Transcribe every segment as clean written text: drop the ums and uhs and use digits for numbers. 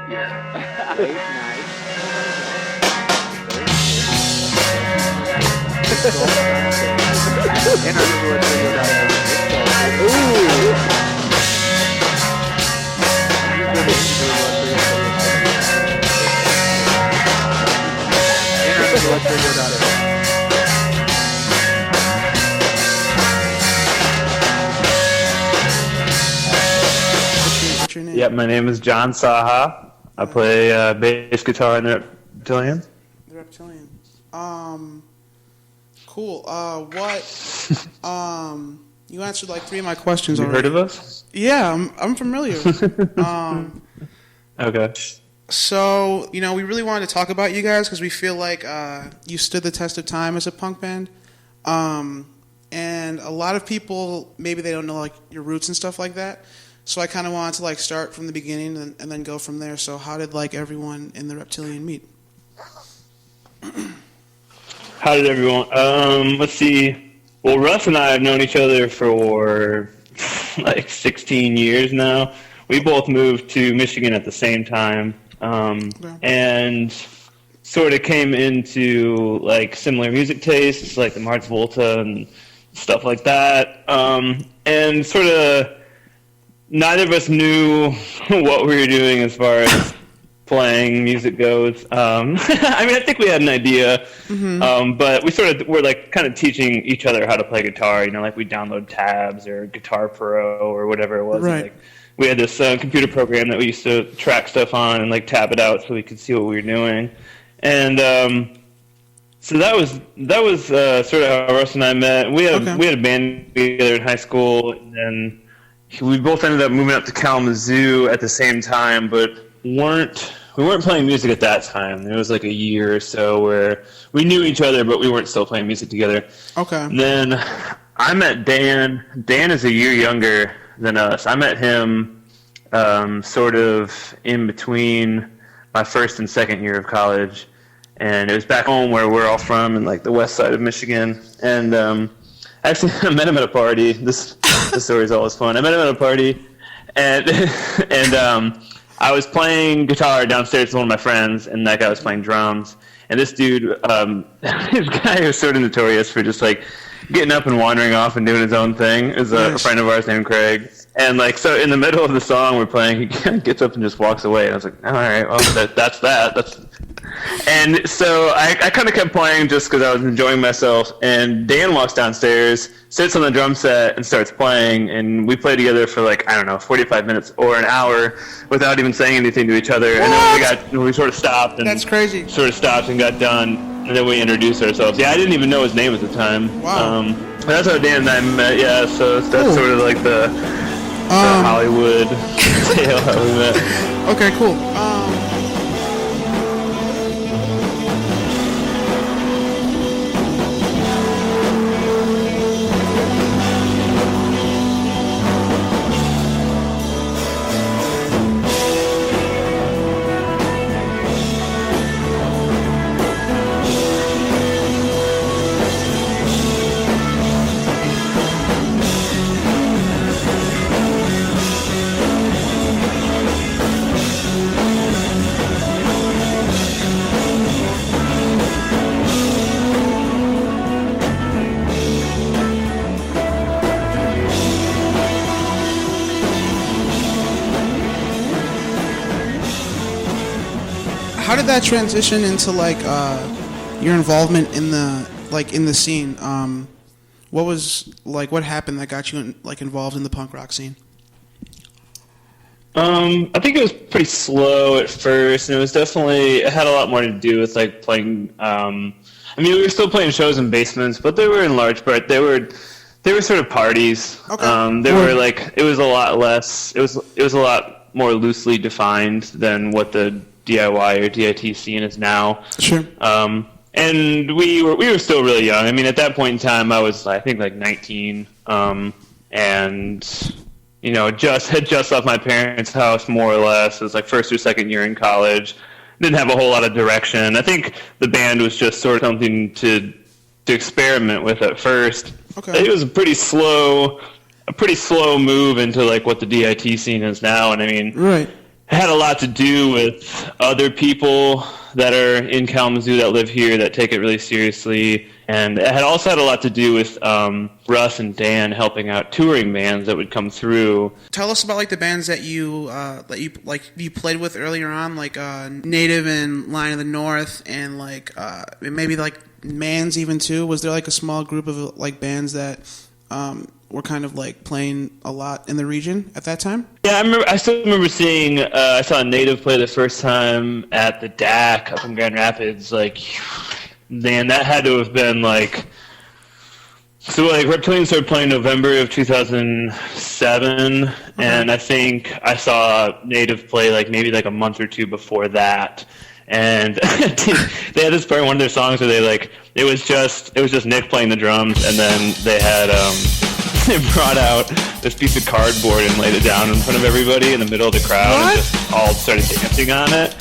Yeah. Late night. And What's your name? Yep, my name is John Sacha. I play bass guitar in the Reptilian. The Reptilian. Cool. You answered like 3 of my questions Have you already. heard of us? Yeah, I'm familiar. Okay. So, we really wanted to talk about you guys because we feel like you stood the test of time as a punk band. And a lot of people, maybe they don't know like your roots and stuff like that. So I kind of wanted to like start from the beginning and then go from there. So how did like everyone in the Reptilian meet? How did everyone? Let's see. Well, Russ and I have known each other for like 16 years now. We both moved to Michigan at the same time, and sort of came into like similar music tastes, like the Mars Volta and stuff like that. And sort of neither of us knew what we were doing as far as playing music goes. I mean, I think we had an idea, but we sort of were like kind of teaching each other how to play guitar. Like we download tabs or Guitar Pro or whatever it was. Right. Like, we had this computer program that we used to track stuff on and like tab it out so we could see what we were doing. And so that was sort of how Russ and I met. We had a band together in high school, and then we both ended up moving up to Kalamazoo at the same time, but we weren't playing music at that time. There was like a year or so where we knew each other, but we weren't still playing music together. Okay. And then I met Dan. Dan is a year younger than us. I met him sort of in between my first and second year of college, and it was back home where we're all from in like the west side of Michigan. And actually, I met him at a party. This story is always fun. I met him at a party, and I was playing guitar downstairs with one of my friends, and that guy was playing drums. And this dude, this guy who's sort of notorious for just like getting up and wandering off and doing his own thing, is a friend of ours named Craig. And like, so in the middle of the song we're playing, he kind of gets up and just walks away. And I was like, all right, well, that's that. And so I kind of kept playing just because I was enjoying myself. And Dan walks downstairs, sits on the drum set, and starts playing. And we played together for like, I don't know, 45 minutes or an hour without even saying anything to each other. What? And then we sort of stopped. And That's crazy. Sort of stopped and got done. And then we introduced ourselves. Yeah, I didn't even know his name at the time. Wow. That's how Dan and I met. Yeah, so that's sort of like the Hollywood tale how we met. Okay, cool. How did that transition into like your involvement in the scene? What happened that got you involved in the punk rock scene? I think it was pretty slow at first, and it had a lot more to do with like playing. I mean, we were still playing shows in basements, but they were in large part they were sort of parties. Okay. They were like, it was a lot less. It was a lot more loosely defined than what the DIY or DIT scene is now. Sure. And we were still really young. I mean, at that point in time, I was, I think, like 19, and had just left my parents' house more or less. It was like first or second year in college. Didn't have a whole lot of direction. I think the band was just sort of something to experiment with at first. Okay. It was a pretty slow move into like what the DIT scene is now. And I mean, right. had a lot to do with other people that are in Kalamazoo that live here that take it really seriously, and it had also had a lot to do with Russ and Dan helping out touring bands that would come through. Tell us about like the bands that you you played with earlier on, like Native and Line of the North, and like maybe like Mans even too. Was there like a small group of like bands that were kind of like playing a lot in the region at that time? Yeah, I still remember seeing. I saw Native play the first time at the DAC up in Grand Rapids. Like, man, that had to have been like. So like Reptilian started playing November of 2007, and I think I saw Native play like maybe like a month or two before that. And they had this part in one of their songs where it was just Nick playing the drums, and then they had they brought out this piece of cardboard and laid it down in front of everybody in the middle of the crowd and just all started dancing on it.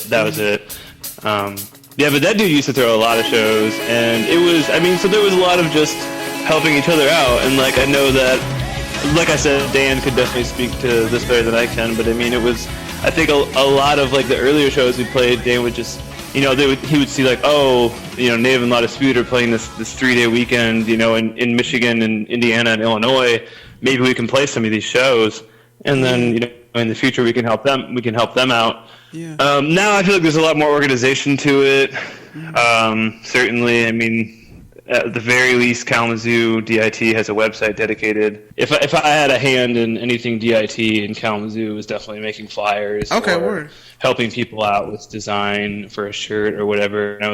That was it. Yeah, but that dude used to throw a lot of shows, and it was, so there was a lot of just helping each other out, and like I know that, like I said, Dan could definitely speak to this better than I can, but it was, I think a lot of like the earlier shows we played, Dan would just, he would see like, Native and La Dispute are playing this 3-day weekend, in Michigan and Indiana and Illinois, maybe we can play some of these shows, and then, in the future we can help them out. Yeah. Now I feel like there's a lot more organization to it. Certainly, at the very least, Kalamazoo DIT has a website dedicated. If I had a hand in anything DIT in Kalamazoo, it was definitely making flyers. Okay, or word. Helping people out with design for a shirt or whatever. And I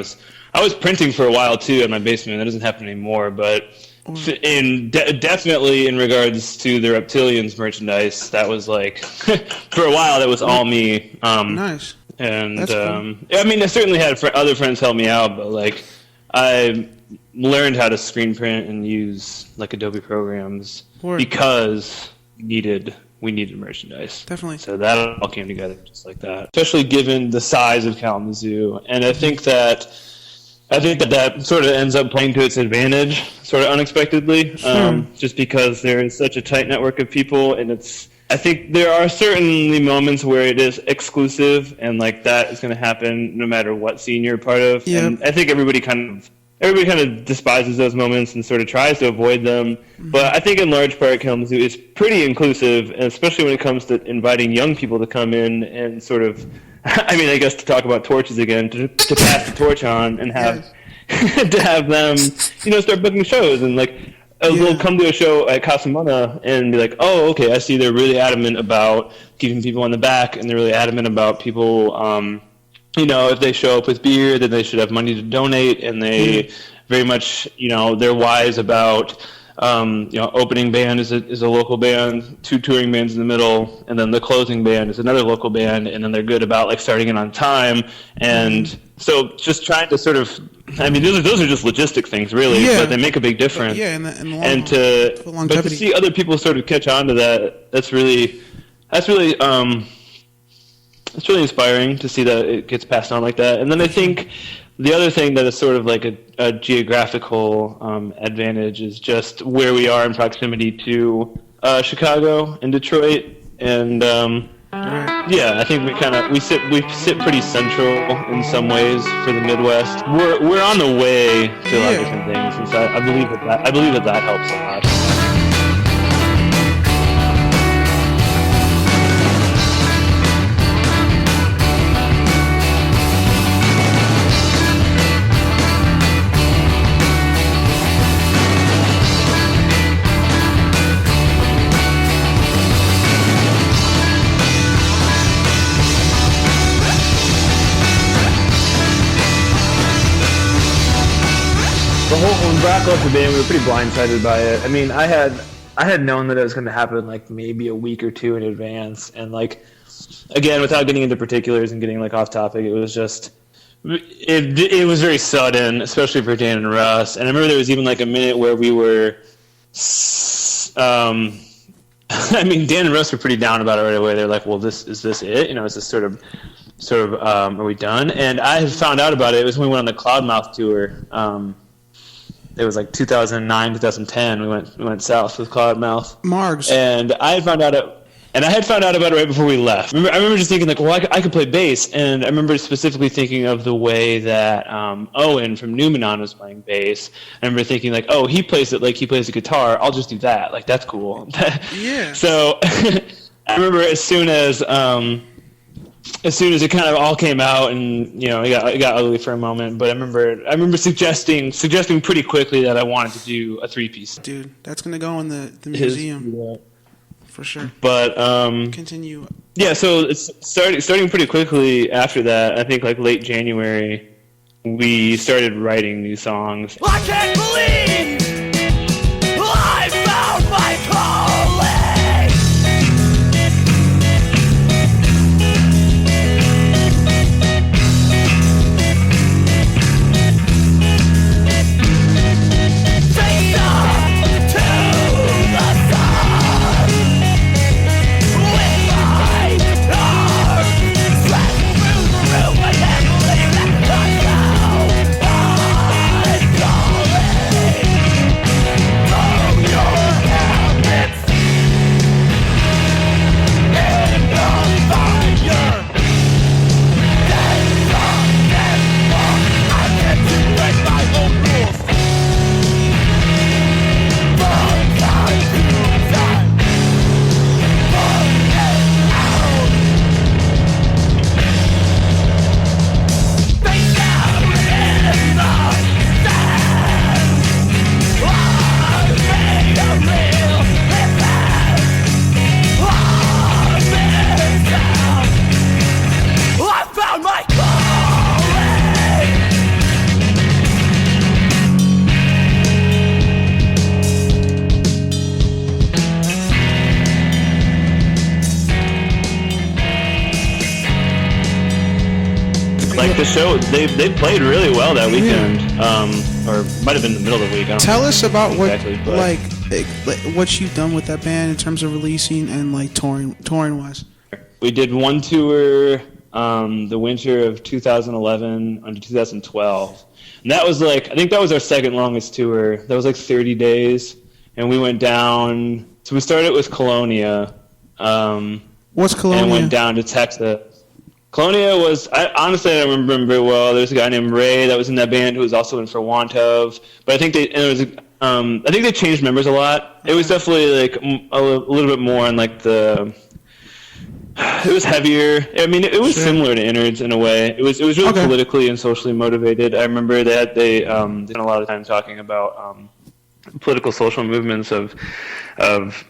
was printing for a while too in my basement. That doesn't happen anymore, but. Definitely in regards to the Reptilians merchandise, that was like for a while that was all me. Nice. And That's cool. I certainly had other friends help me out, but like I learned how to screen print and use like Adobe programs because we needed merchandise. Definitely. So that all came together just like that. Especially given the size of Kalamazoo, and I think that sort of ends up playing to its advantage, sort of unexpectedly, just because there is such a tight network of people, and I think there are certainly moments where it is exclusive, and like that is going to happen no matter what scene you're a part of. Yeah. And I think everybody kind of despises those moments and sort of tries to avoid them. Mm-hmm. But I think in large part, Kalamazoo is pretty inclusive, and especially when it comes to inviting young people to come in and sort of. I guess to talk about torches again, to pass the torch on and have to have them, start booking shows and like they'll come to a show at Casamana and be like, oh, okay, I see they're really adamant about keeping people on the back, and they're really adamant about people, if they show up with beer, then they should have money to donate, and they very much, they're wise about. Opening band is a local band, 2 touring bands in the middle, and then the closing band is another local band, and then they're good about like starting it on time. And so just trying to sort of, those are just logistic things really, but they make a big difference. Yeah, in the long and but to see other people sort of catch on to that, that's really it's really inspiring to see that it gets passed on like that. And then I think the other thing that is sort of like a geographical advantage is just where we are in proximity to Chicago and Detroit. And Right. Yeah, I think we sit pretty central in some ways for the Midwest. We're on the way to a lot of different things, and so I believe that helps a lot. When Brock left the band, we were pretty blindsided by it. I mean, I had known that it was going to happen like maybe a week or two in advance, and like again, without getting into particulars and getting like off topic, it was just it was very sudden, especially for Dan and Russ. And I remember there was even like a minute where we were, I mean, Dan and Russ were pretty down about it right away. They're like, "Well, is this it? You know, is this sort of are we done?" And I had found out about it. It was when we went on the Cloudmouth tour. It was like 2009, 2010. We went south with Cloudmouth. Margs. And I had found out about it right before we left. I remember just thinking like, well, I could play bass, and I remember specifically thinking of the way that Owen from Numenon was playing bass. I remember thinking like, oh, he plays it like he plays the guitar. I'll just do that. Like that's cool. Yeah. So I remember as soon as it kind of all came out, and you know, it got ugly for a moment. But I remember suggesting pretty quickly that I wanted to do a 3-piece. Dude, that's gonna go in the museum for sure. But continue. Yeah, so it's starting pretty quickly after that. I think like late January, we started writing new songs. I can't believe I found my calling. The show they played really well that weekend, or might have been the middle of the week. Tell us about what exactly, what you've done with that band in terms of releasing and like touring wise. We did one tour the winter of 2011 under 2012, and that was like I think that was our second longest tour. That was like 30 days, and we went down. So we started with Colonia. What's Colonia? And went down to Texas. Colonia was, honestly, I don't remember very well. There's a guy named Ray that was in that band who was also in For Want Of. But I think they changed members a lot. It was definitely like a little bit more on like it was heavier. I mean, it was similar to Innards in a way. It was really politically and socially motivated. I remember that they spent a lot of time talking about political social movements of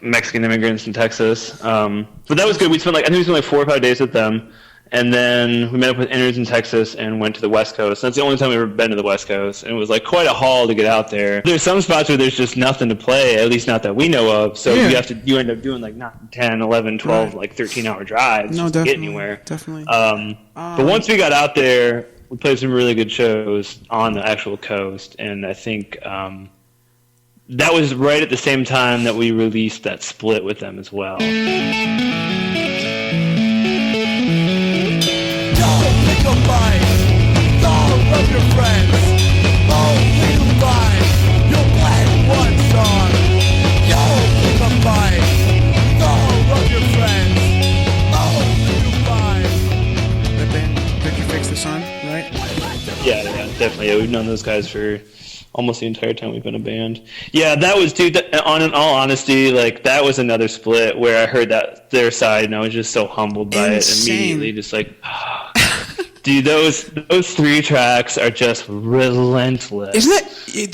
Mexican immigrants in Texas. But that was good. I think we spent like 4 or 5 days with them. And then we met up with Innards in Texas and went to the West Coast. That's the only time we've ever been to the West Coast. And it was like quite a haul to get out there. There's some spots where there's just nothing to play, at least not that we know of. So you end up doing like not 10, 11, 12, like 13-hour drives to get anywhere. Definitely. But once we got out there, we played some really good shows on the actual coast. And I think that was right at the same time that we released that split with them as well. All of your friends, only life. You'll play one song. You'll pick a fight. All of your friends, Sun, right? Yeah, definitely. Yeah, we've known those guys for almost the entire time we've been a band. Yeah, that was, dude, in all honesty, like, that was another split where I heard that their side, and I was just so humbled by it immediately. Just like, dude, those 3 tracks are just relentless. Isn't it?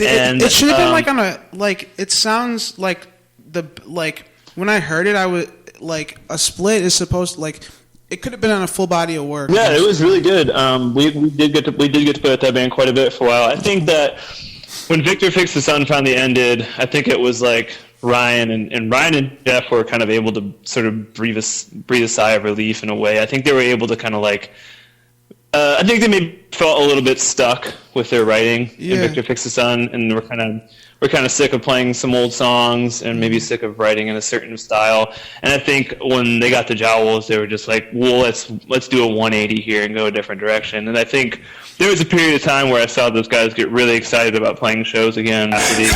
It should have been like on a, like, it sounds like when I heard it, I would, like, a split is supposed to, like, it could have been on a full body of work. Yeah, it was really good. We did get to play with that band quite a bit for a while. I think that when Victor Fix the Sun finally ended, I think it was like Ryan and Jeff were kind of able to sort of breathe a sigh of relief in a way. I think they were able to kind of like, I think they maybe felt a little bit stuck with their writing in Victor Fix the Sun, and we're kind of sick of playing some old songs and maybe sick of writing in a certain style. And I think when they got the Jowls, they were just like, well, let's do a 180 here and go a different direction. And I think there was a period of time where I saw those guys get really excited about playing shows again after the...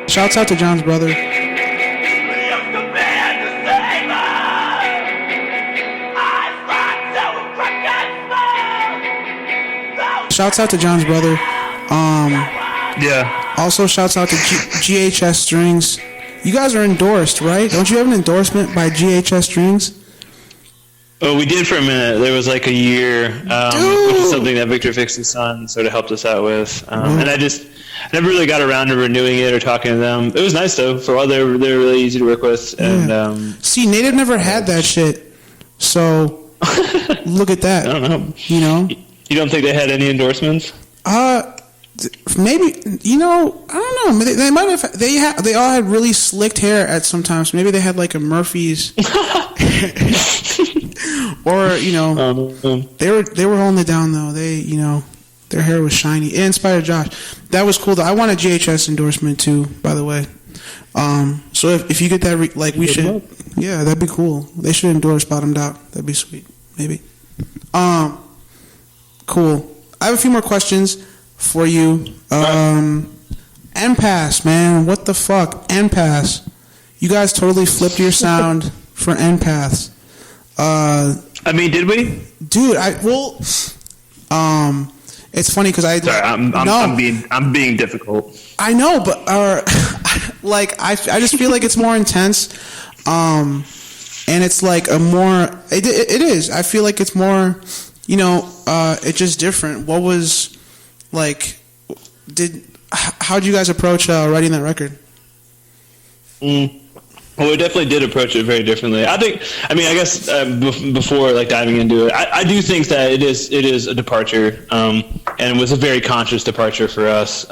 Shouts out to John's brother. Shouts out to John's brother. Yeah. Also, shouts out to GHS Strings. You guys are endorsed, right? Don't you have an endorsement by GHS Strings? Oh, we did for a minute. There was like a year, which is something that Victor Fix the Sun sort of helped us out with. And I never really got around to renewing it or talking to them. It was nice though. For a while, they were really easy to work with. And see, Native never had that shit. So look at that. I don't know. You know, you don't think they had any endorsements? Maybe, you know, I don't know. They might have. They all had really slicked hair at some times. Maybe they had like a Murphy's, or you know, they were holding it down though. Their hair was shiny. It inspired Josh. That was cool though. I want a GHS endorsement too, by the way. So if you get that, we should. Yeah, that'd be cool. They should endorse Bottomed Out. That'd be sweet. Maybe. Cool. I have a few more questions for you. NPass, man. What the fuck? NPass. You guys totally flipped your sound for NPaths. I mean, did we? Dude, it's funny because I'm being difficult. I know, but I just feel like it's more intense. And it's like a more it is. I feel like it's more, it's just different. What was like how'd you guys approach writing that record? Well, we definitely did approach it very differently. I guess before like diving into it, I do think that it is a departure, and it was a very conscious departure for us.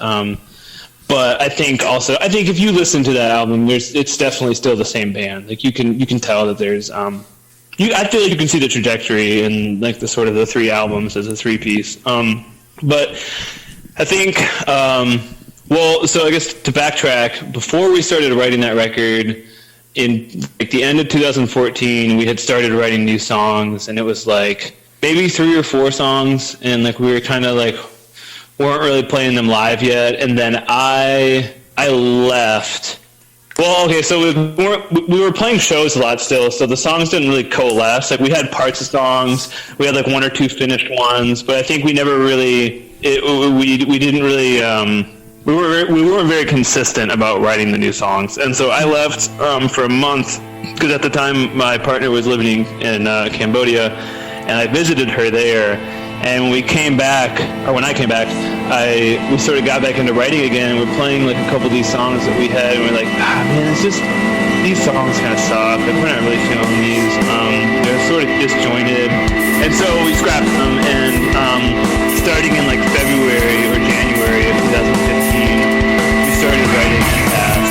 But I think if you listen to that album, it's definitely still the same band. Like you can tell that there's I feel like you can see the trajectory in like the sort of the 3 albums as a 3-piece. But I think so I guess to backtrack, before we started writing that record, in like the end of 2014, we had started writing new songs, and it was maybe 3 or 4 songs, and like we were kind of like weren't really playing them live yet. And then I left. Well, okay, so we were playing shows a lot still, so the songs didn't really coalesce. Like we had parts of songs, we had like 1 or 2 finished ones, but I think we never really we didn't really we weren't very consistent about writing the new songs. And so I left for a month because at the time my partner was living in Cambodia, and I visited her there. And when we came back, or when I came back, we sort of got back into writing again. And we're playing like a couple of these songs that we had, and we're like, man, it's just these songs kind of suck. Like, we're not really feeling these. They're sort of disjointed, and so we scrapped them. And starting in like February or January of 2015, we started writing Empath.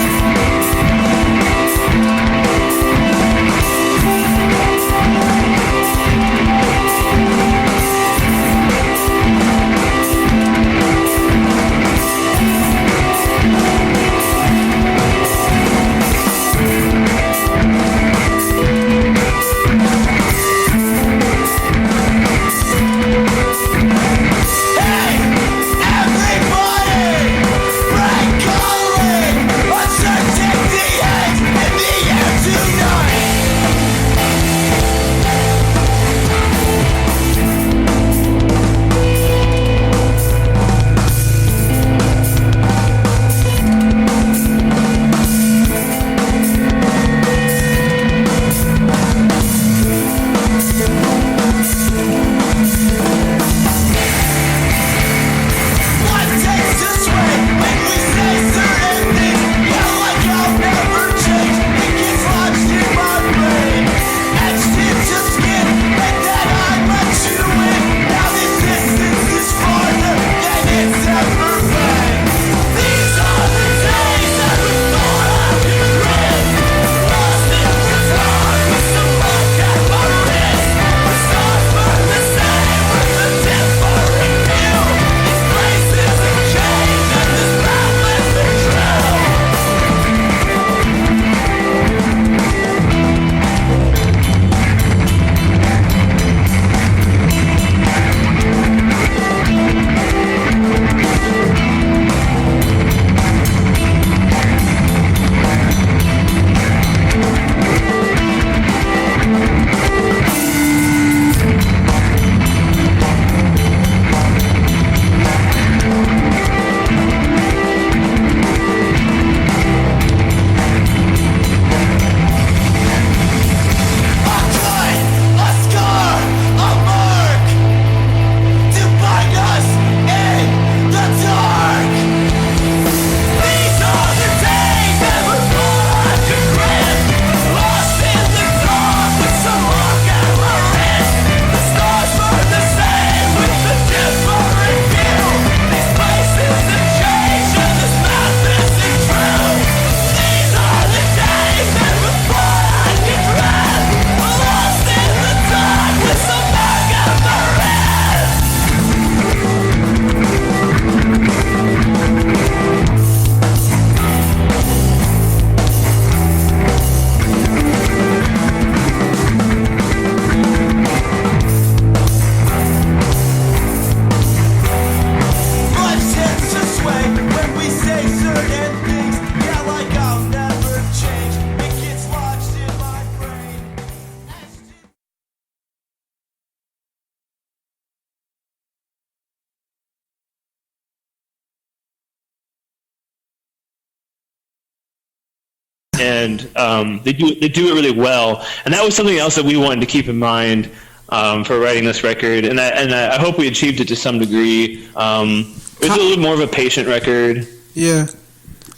And they do it really well. And that was something else that we wanted to keep in mind for writing this record. And I hope we achieved it to some degree. It was a little more of a patient record. Yeah.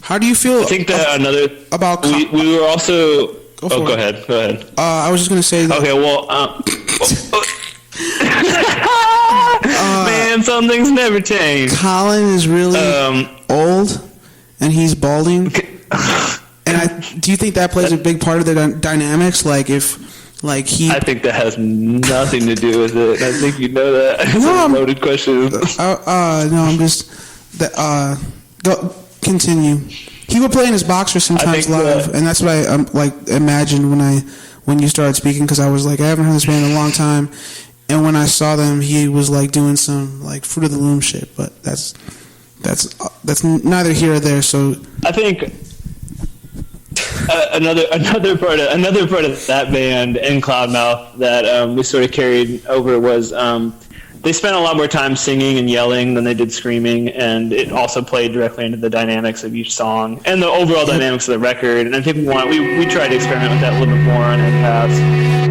How do you feel? I think that we were also. Go ahead. I was just gonna say that. Okay. Well. Man, some things never change. Colin is really old, and he's balding. And do you think that plays a big part of the dynamics? Like if, like he. I think that has nothing to do with it. I think you know that. It's a loaded question. No, I'm just. Go continue. He would play in his boxer sometimes live, and that's what I imagined when you started speaking, because I was like, I haven't heard this band in a long time, And when I saw them, he was like doing some like Fruit of the Loom shit. But that's neither here or there. So I think another part of that band and Cloudmouth that we sort of carried over was they spent a lot more time singing and yelling than they did screaming, and it also played directly into the dynamics of each song and the overall dynamics of the record. And I think we tried to experiment with that a little bit more on Empaths.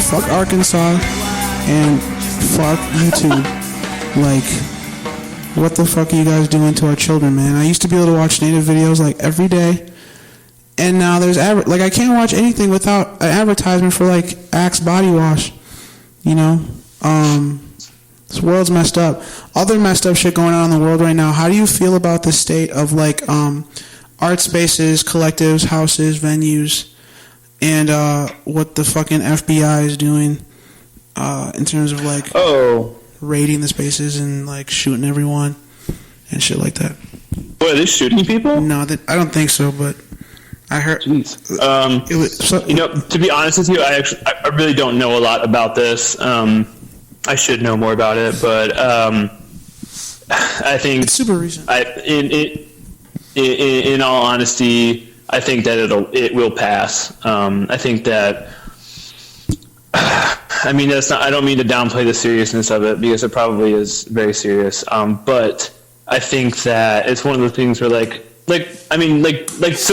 Fuck Arkansas and fuck YouTube. Like, what the fuck are you guys doing to our children, man? I used to be able to watch native videos like every day, and now there's like I can't watch anything without an advertisement for like Axe body wash. You know, this world's messed up. Other messed up shit going on in the world right now. How do you feel about the state of like art spaces, collectives, houses, venues, and what the fucking FBI is doing in terms of like raiding the spaces and like shooting everyone and shit like that? What, are they shooting people? No, I don't think so, but I heard. Jeez. To be honest with you, I really don't know a lot about this. I should know more about it, but I think it's super recent. In all honesty, I think that it will pass. I think that. I mean, that's not. I don't mean to downplay the seriousness of it, because it probably is very serious. But I think that it's one of the things where, like, So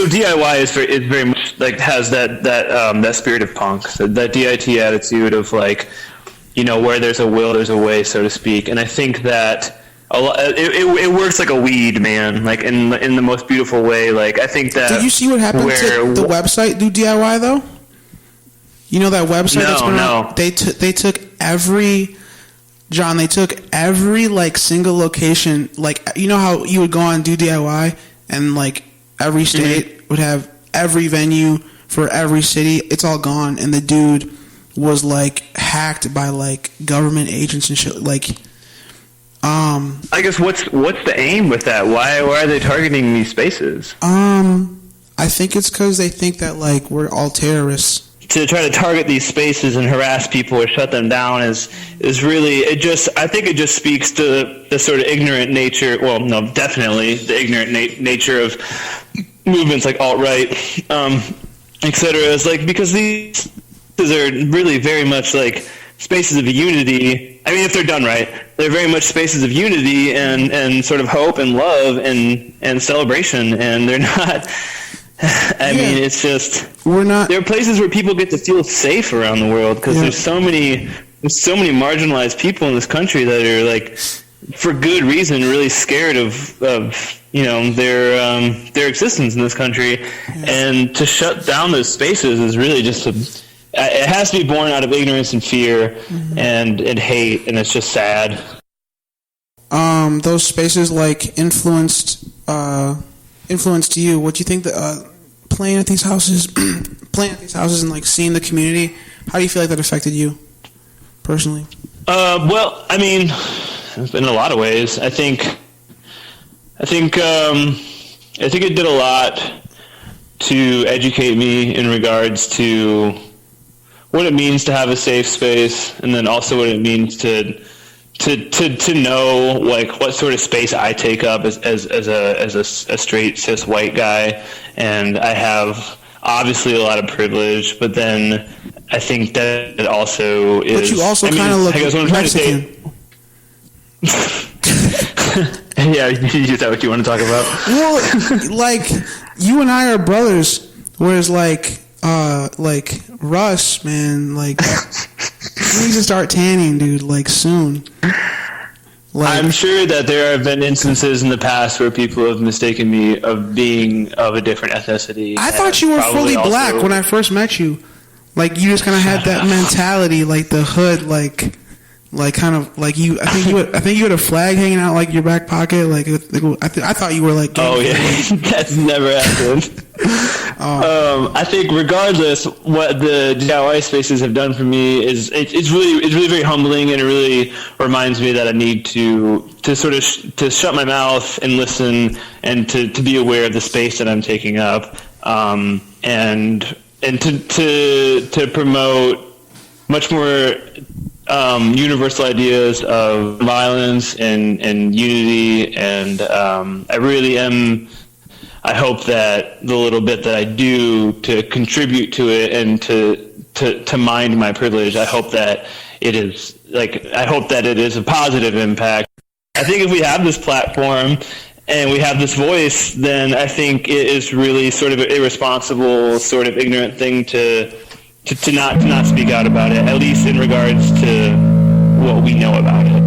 DIY is very much like has that spirit of punk, so that DIT attitude of like, where there's a will, there's a way, so to speak. And I think that it works like a weed, man, like in the most beautiful way. Like I think that. Did you see what happened to the website Do DIY though? You know that website that's been around? They took every. John, they took every like single location, like how you would go on Do DIY and like every state would have every venue for every city. It's all gone, and the dude was like hacked by like government agents and shit. Like, I guess what's the aim with that? Why are they targeting these spaces? I think it's because they think that like we're all terrorists. To try to target these spaces and harass people or shut them down is really I think it just speaks to the sort of ignorant nature. Well, no, definitely the ignorant nature of movements like alt-right, etc. Is like because these are really very much like spaces of unity. I mean, if they're done right, they're very much spaces of unity and sort of hope and love and celebration, and they're not. I mean, it's just there are places where people get to feel safe around the world because there's so many marginalized people in this country that are like, for good reason, really scared of their existence in this country, and to shut down those spaces is really just it has to be born out of ignorance and fear and hate, and it's just sad. Those spaces like influenced you. What do you think that playing at these houses and like seeing the community, how do you feel like that affected you personally? Well, I mean, in a lot of ways. I think it did a lot to educate me in regards to what it means to have a safe space, and then also what it means to know like what sort of space I take up as a straight cis white guy, and I have obviously a lot of privilege, but then I think that it also is. But you also kind of look Mexican. Yeah, is that what you want to talk about? Well, like you and I are brothers, whereas like Russ, man, like you need to start tanning, dude, like soon. I'm sure that there have been instances in the past where people have mistaken me of being of a different ethnicity. I thought you were fully black when I first met you. Like you just kind of had that mentality, like the hood, like kind of like you. I think you had a flag hanging out like your back pocket. Like I thought you were like. Oh yeah, that's never happened. I think regardless, what the DIY spaces have done for me is it's really very humbling, and it really reminds me that I need to sort of to shut my mouth and listen, and to be aware of the space that I'm taking up, and to promote much more universal ideas of violence and unity, and I really am. I hope that the little bit that I do to contribute to it and to mind my privilege, I hope that it is a positive impact. I think if we have this platform and we have this voice, then I think it is really sort of an irresponsible, sort of ignorant thing to not speak out about it, at least in regards to what we know about it.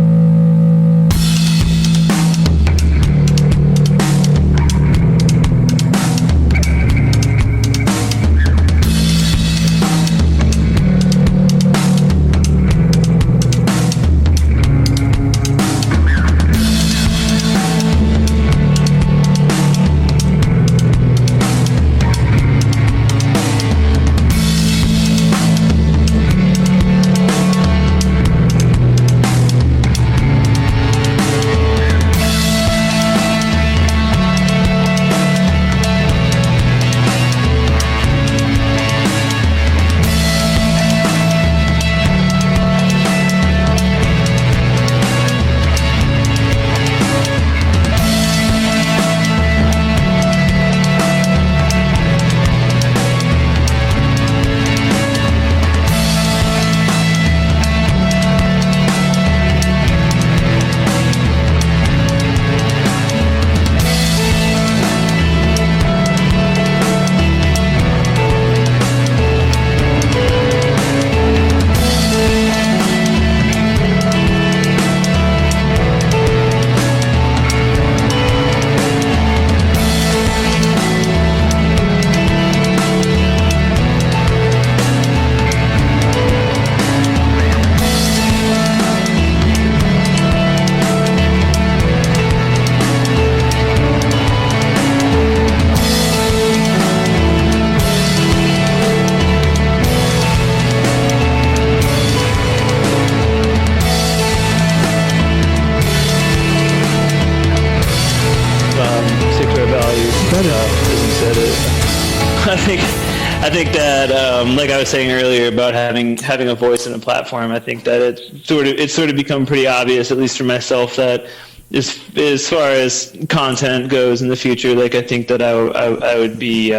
I think that, like I was saying earlier about having a voice and a platform, I think that it's sort of become pretty obvious, at least for myself, that as far as content goes in the future, like I think that I would be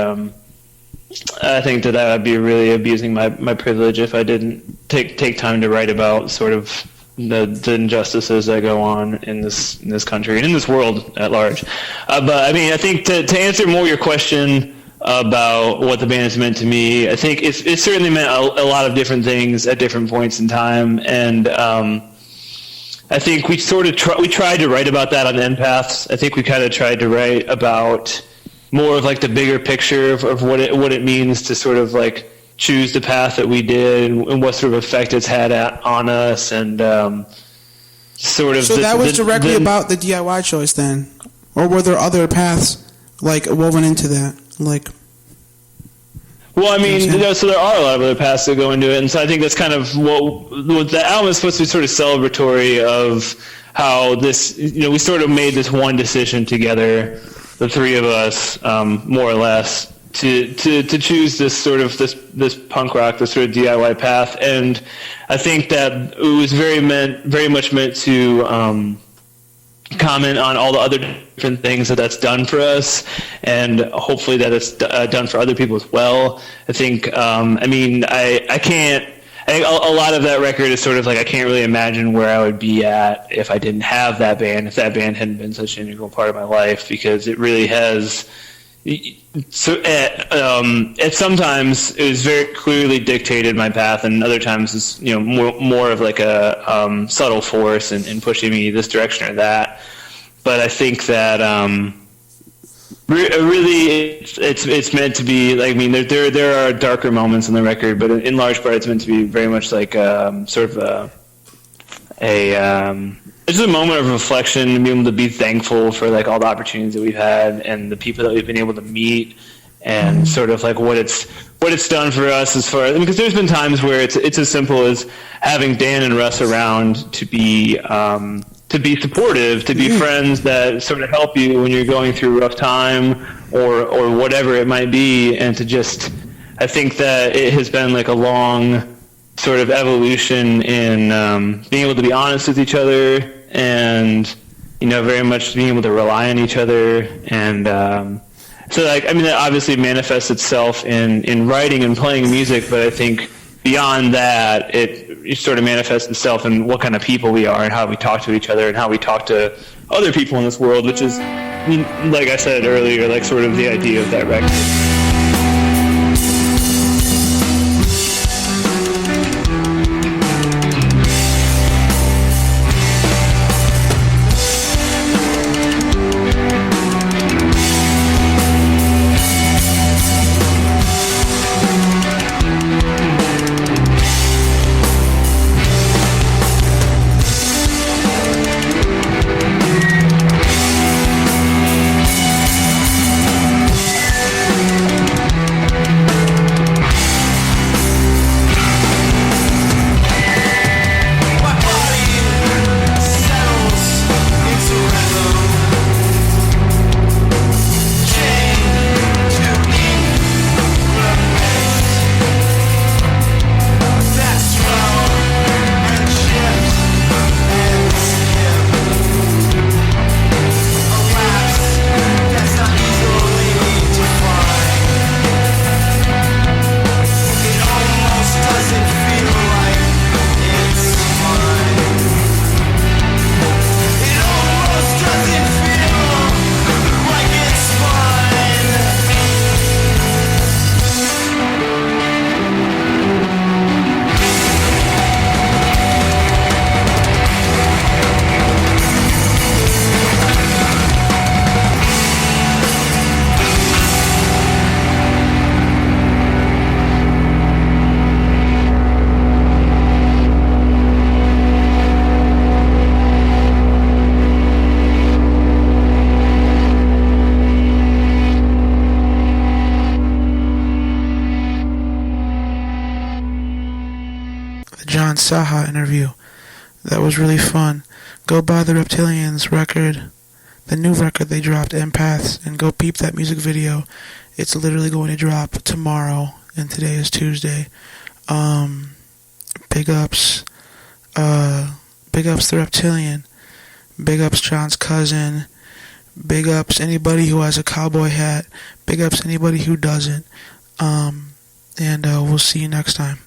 really abusing my privilege if I didn't take time to write about sort of the injustices that go on in this country and in this world at large. But I mean, I think to answer more your question about what the band has meant to me, I think it certainly meant a lot of different things at different points in time, and I think we tried to write about that on Empaths. I think we kind of tried to write about more of like the bigger picture of what it means to sort of like choose the path that we did and what sort of effect it's had on us, and sort of. So that was directly about the DIY choice then, or were there other paths like woven into that? Like, well, I mean, so there are a lot of other paths that go into it, and so I think that's kind of what the album is supposed to be, sort of celebratory of how this, we sort of made this one decision together, the three of us, more or less, to choose this sort of this punk rock, this sort of DIY path, and I think that it was very much meant to comment on all the other different things that's done for us, and hopefully that it's done for other people as well. I think, I can't. I think a lot of that record is sort of like I can't really imagine where I would be at if I didn't have that band, if that band hadn't been such an integral part of my life, because it really has. So at sometimes it was very clearly dictated my path, and other times it's more of like a subtle force in pushing me this direction or that. But I think that really it's meant to be like, I mean, there are darker moments in the record, but in large part it's meant to be very much like sort of it's just a moment of reflection and being able to be thankful for like all the opportunities that we've had and the people that we've been able to meet, and sort of like what it's done for us as far as, because there's been times where it's as simple as having Dan and Russ around to be supportive, to be friends that sort of help you when you're going through a rough time or whatever it might be, and to just, I think that it has been like a long sort of evolution in being able to be honest with each other, and very much being able to rely on each other, and so like, I mean, that obviously manifests itself in writing and playing music, but I think beyond that it sort of manifests itself in what kind of people we are and how we talk to each other and how we talk to other people in this world, which is, like I said earlier, like sort of the idea of that record. Sacha interview. That was really fun. Go buy the Reptilians record, the new record they dropped, Empaths, and go peep that music video. It's literally going to drop tomorrow, and today is Tuesday. Big ups the Reptilian. Big ups John's cousin. Big ups anybody who has a cowboy hat. Big ups anybody who doesn't. And we'll see you next time.